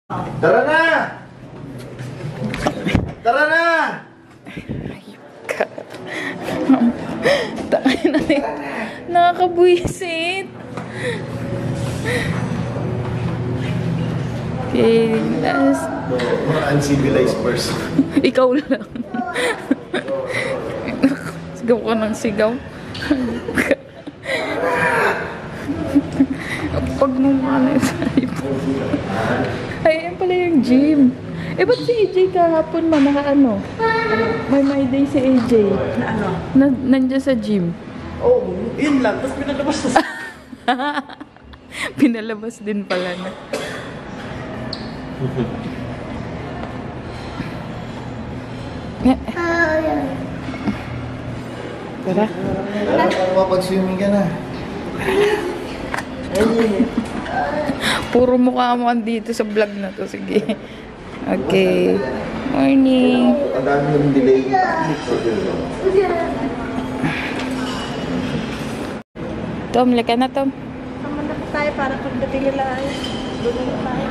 Tara na! Tara na! Takin na rin. Nakakabwisit. Okay, last. Mga uncivilized person. Ikaw lang. Sigaw ka ng sigaw. Pag nung ano yung sa'yo. Ay, yan pala yung gym. Eh, ba't si AJ kahapon naka-ano? May day si AJ. Na ano? Nandiyan sa gym. Oo, yun lang. Tapos pinalabas na Pinalabas din pala na. Tara. Tara, mapag-swimming ka na. Puro mukha mo andito sa vlog na to. Sige. Okay. Morning. Ang dami ng delay. Tom, lika na, Tom. Tama na po tayo para pagdating nila ay doon na tayo.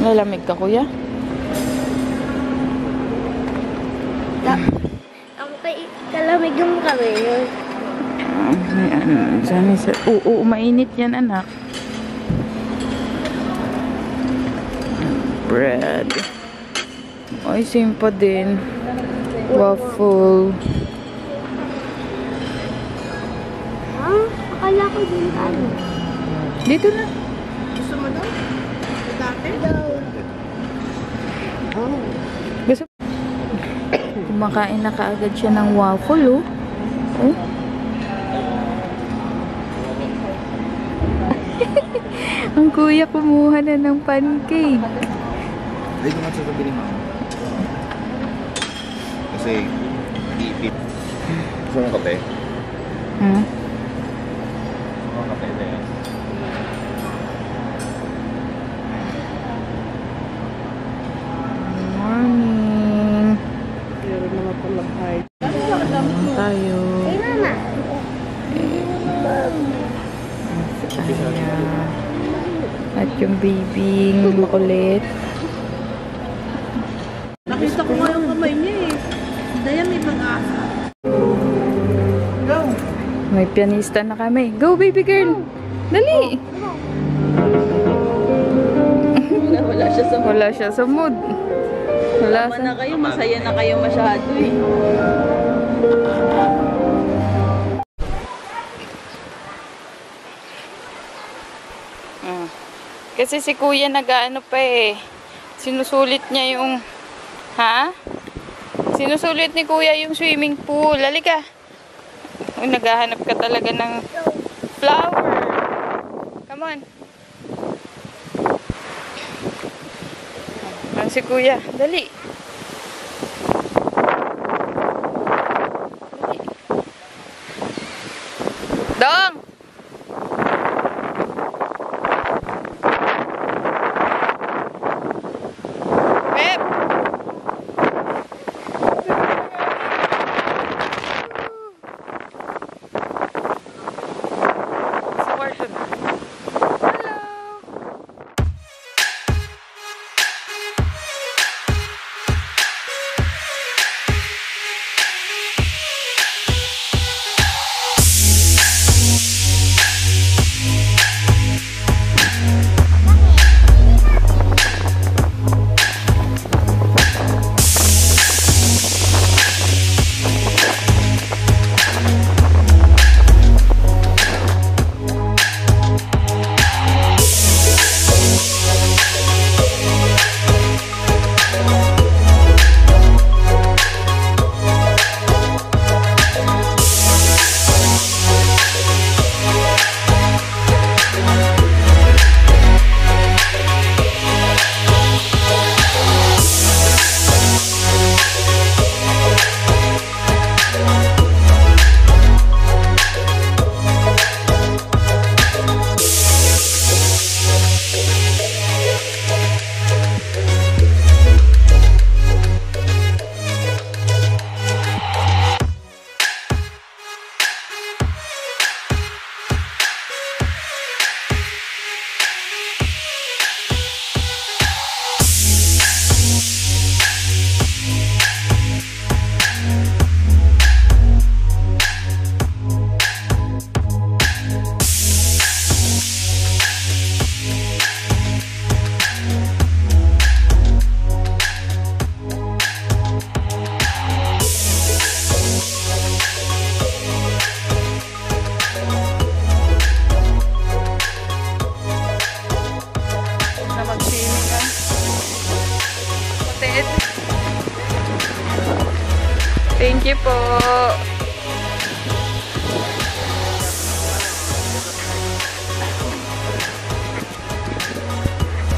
Lalamig ka, kuya? Ang kalamig yung kami yun. Sana sa... Oo, mainit yan, anak. Bread. Ay, same pa din. Waffle. Ah, akala ko din tayo. Dito na. Gusto mo daw? Dati? Oh. Gusto... Kumakain na kaagad siya ng waffle, oh. Oh. Ang kuya kumuha na ng pancake. Ay, naman sasabi ni mama. Kasi, ipit. Gusto mo kape? Hmm? Gusto mo kape, Dea? Morning. Meron naman pala tayo. Tayo. Hey, mama. Ayan. At yung babying makulit. Nakita ko nga yung kamay niya eh. Daya may pag-asa. Go! May pianista na kami. Go, baby girl! Dali! Wala siya sa Wala siya sa mood. Wala Tama sa... na kayo, masaya na kayo masyado eh. Kasi si kuya nag-ano pa eh. Sinusulit niya yung... Ha? Sinusulit ni kuya yung swimming pool. Halika. Oh, naghahanap ka talaga ng flower. Come on. Yan si kuya. Dali. Dong! Pep! Sa kwarto na. Hello!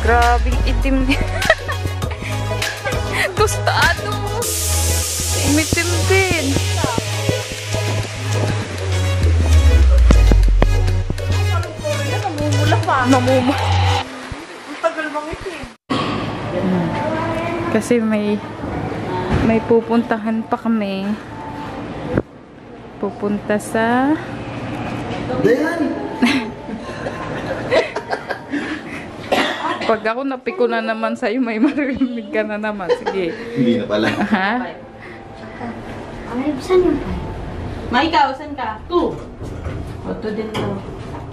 Grabing itim niya. Tostado. Umitim din. Namumula pa. Namuma. Ang tagal mangitim. Kasi may pupuntahan pa kami. Pupunta sa Dayan! pag ako napiko na naman sa'yo, may maririnig ka na naman. Sige. Hindi na pala. Ha? Ay, saan yung pay? May ikaw, saan ka? Tu. Oto din daw.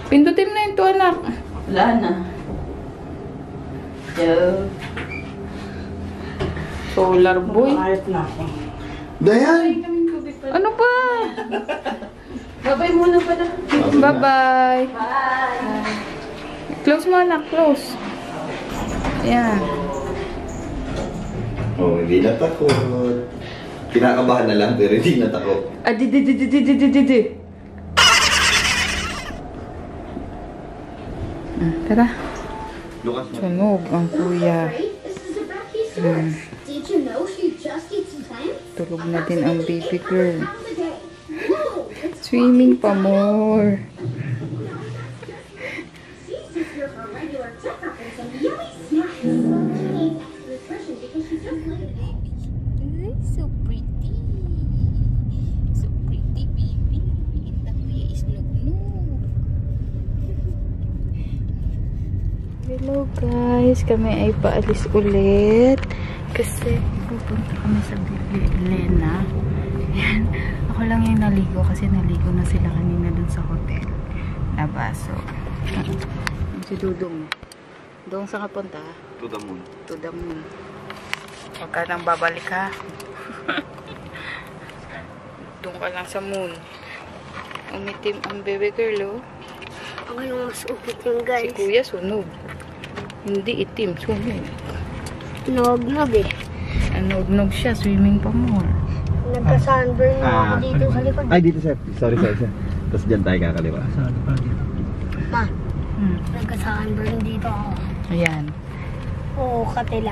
Pindutin na ito, anak. Wala na. Yo. Solar boy. Ayot na ako. Dayan! Ano ba? Babay muna pala. Bye-bye. Close mo, anak. Close. Yan. Oh, hindi natakot. Kinakabahan na lang pero hindi natakot. Di. Tara. Lukas mo. Sunog ang kuya. This is a brachiosaurus. Did you know she just eats plants? Tulog na din ang baby girl. Half a day. Whoa, it's Swimming pa more. she's just here for a regular checkup and some yummy snacks. She needs extra nutrition because she just laid an egg. So pretty. So pretty, baby. Ita kuya is nug-nug. Hello guys, kami ay paalis ulit. Kasi pupunta kami sa Bibi Elena. Yan. Ako lang yung naligo kasi naligo na sila kanina dun sa hotel. Nabaso. Si Dudong. Dudong saan ka punta? To the moon. To the moon. Huwag ka nang babalik ha. Doon ka lang sa moon. Umitim ang baby girl, oh. Ako yung mas upit yung Si guys. kuya sunog. Hindi itim, sunog. Nog eh. Anog-nog siya, swimming pa more. Nagka-sunburn na ako dito sa likod. Ay, dito sir. Sorry. Tapos dyan tayo kakaliwa. Ma, nagka-sunburn dito ako. Ayan. Oo, kate lang.